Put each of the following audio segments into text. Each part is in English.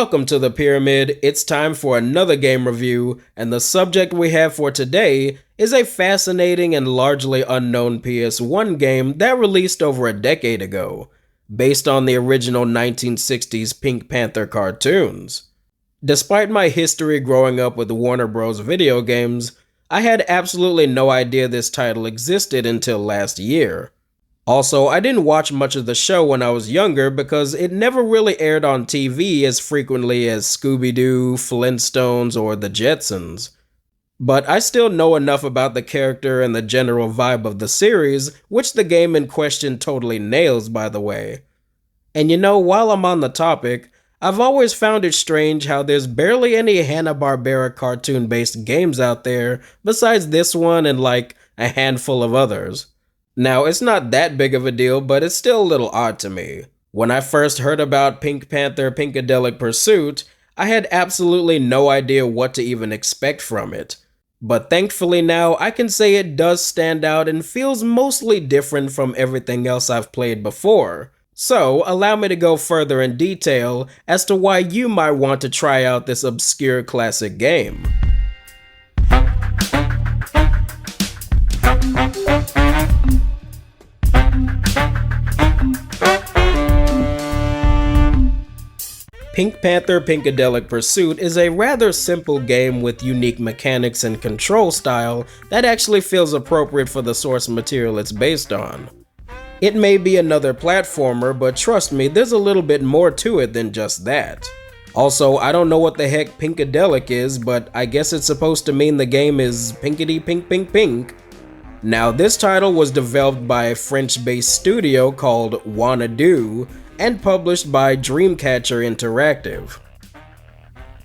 Welcome to the Pyramid. It's time for another game review, and the subject we have for today is a fascinating and largely unknown PS1 game that released over a decade ago, based on the original 1960s Pink Panther cartoons. Despite my history growing up with Warner Bros. Video games, I had absolutely no idea this title existed until last year. Also, I didn't watch much of the show when I was younger because it never really aired on TV as frequently as Scooby-Doo, Flintstones, or The Jetsons. But I still know enough about the character and the general vibe of the series, which the game in question totally nails, by the way. And you know, while I'm on the topic, I've always found it strange how there's barely any Hanna-Barbera cartoon-based games out there besides this one and like a handful of others. Now, it's not that big of a deal, but it's still a little odd to me. When I first heard about Pink Panther Pinkadelic Pursuit, I had absolutely no idea what to even expect from it. But thankfully now, I can say it does stand out and feels mostly different from everything else I've played before. So, allow me to go further in detail as to why you might want to try out this obscure classic game. Pink Panther Pinkadelic Pursuit is a rather simple game with unique mechanics and control style that actually feels appropriate for the source material it's based on. It may be another platformer, but trust me, there's a little bit more to it than just that. Also, I don't know what the heck Pinkadelic is, but I guess it's supposed to mean the game is pinkety pink pink pink. Now, this title was developed by a French-based studio called Wanna and published by Dreamcatcher Interactive.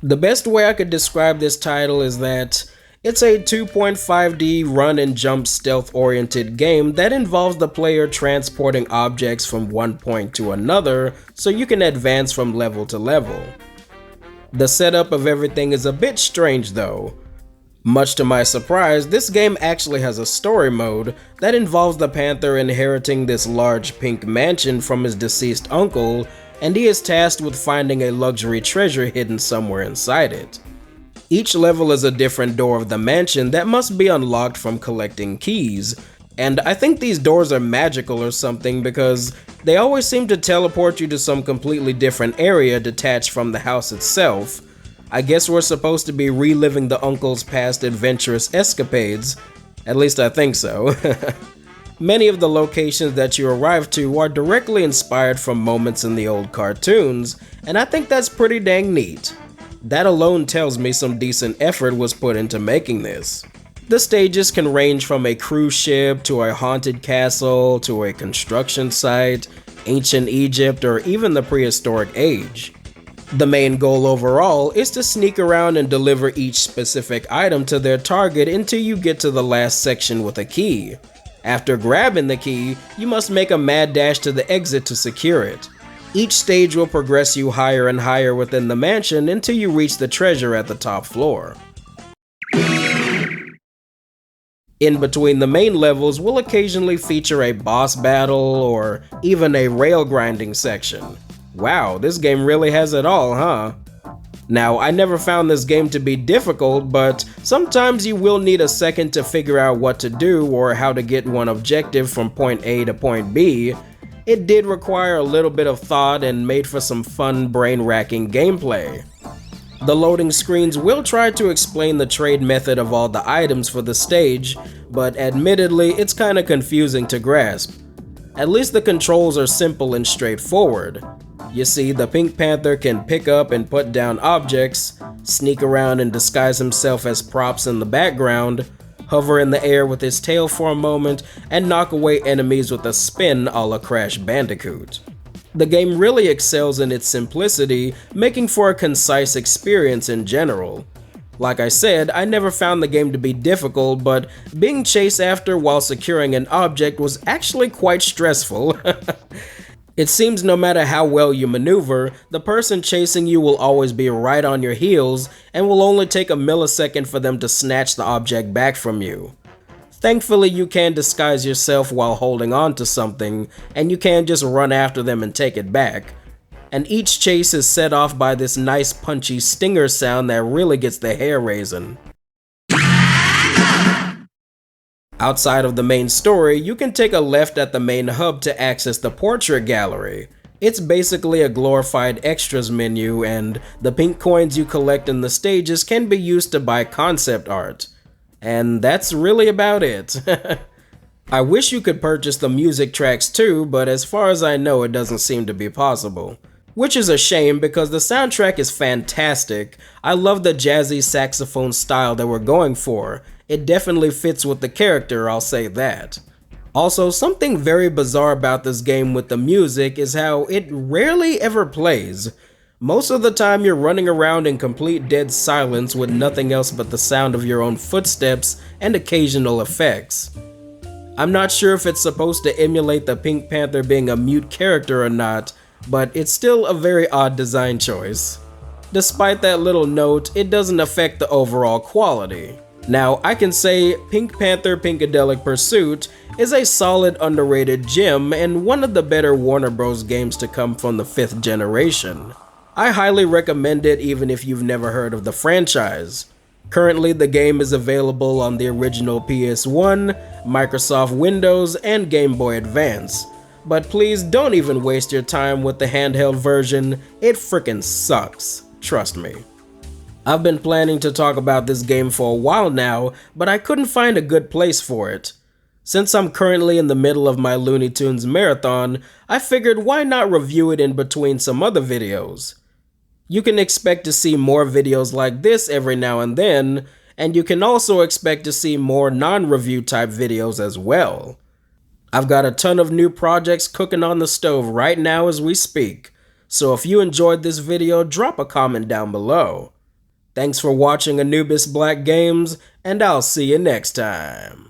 The best way I could describe this title is that it's a 2.5D run and jump stealth-oriented game that involves the player transporting objects from one point to another so you can advance from level to level. The setup of everything is a bit strange though. Much to my surprise, this game actually has a story mode that involves the Panther inheriting this large pink mansion from his deceased uncle, and he is tasked with finding a luxury treasure hidden somewhere inside it. Each level is a different door of the mansion that must be unlocked from collecting keys, and I think these doors are magical or something because they always seem to teleport you to some completely different area detached from the house itself. I guess we're supposed to be reliving the uncle's past adventurous escapades. At least I think so. Many of the locations that you arrive to are directly inspired from moments in the old cartoons, and I think that's pretty dang neat. That alone tells me some decent effort was put into making this. The stages can range from a cruise ship to a haunted castle to a construction site, ancient Egypt, or even the prehistoric age. The main goal overall is to sneak around and deliver each specific item to their target until you get to the last section with a key. After grabbing the key, you must make a mad dash to the exit to secure it. Each stage will progress you higher and higher within the mansion until you reach the treasure at the top floor. In between the main levels will occasionally feature a boss battle or even a rail grinding section. Wow, this game really has it all, huh? Now, I never found this game to be difficult, but sometimes you will need a second to figure out what to do or how to get one objective from point A to point B. It did require a little bit of thought and made for some fun brain-racking gameplay. The loading screens will try to explain the trade method of all the items for the stage, but admittedly, it's kinda confusing to grasp. At least the controls are simple and straightforward. You see, the Pink Panther can pick up and put down objects, sneak around and disguise himself as props in the background, hover in the air with his tail for a moment, and knock away enemies with a spin a la Crash Bandicoot. The game really excels in its simplicity, making for a concise experience in general. Like I said, I never found the game to be difficult, but being chased after while securing an object was actually quite stressful. It seems no matter how well you maneuver, the person chasing you will always be right on your heels and will only take a millisecond for them to snatch the object back from you. Thankfully, you can disguise yourself while holding on to something, and you can just run after them and take it back. and each chase is set off by this nice punchy stinger sound that really gets the hair raising. Outside of the main story, you can take a left at the main hub to access the portrait gallery. It's basically a glorified extras menu, and the pink coins you collect in the stages can be used to buy concept art. And that's really about it. I wish you could purchase the music tracks too, but as far as I know, it doesn't seem to be possible. Which is a shame because the soundtrack is fantastic. I love the jazzy saxophone style that we're going for. It definitely fits with the character, I'll say that. Also, something very bizarre about this game with the music is how it rarely ever plays. Most of the time you're running around in complete dead silence with nothing else but the sound of your own footsteps and occasional effects. I'm not sure if it's supposed to emulate the Pink Panther being a mute character or not, but it's still a very odd design choice. Despite that little note, it doesn't affect the overall quality. Now, I can say Pink Panther Pinkadelic Pursuit is a solid underrated gem and one of the better Warner Bros. Games to come from the 5th generation. I highly recommend it even if you've never heard of the franchise. Currently, the game is available on the original PS1, Microsoft Windows, and Game Boy Advance. But please don't even waste your time with the handheld version, it frickin' sucks, trust me. I've been planning to talk about this game for a while now, but I couldn't find a good place for it. Since I'm currently in the middle of my Looney Tunes marathon, I figured why not review it in between some other videos. You can expect to see more videos like this every now and then, and you can also expect to see more non-review type videos as well. I've got a ton of new projects cooking on the stove right now as we speak, so if you enjoyed this video, drop a comment down below. Thanks for watching Anubis Black Games, and I'll see you next time.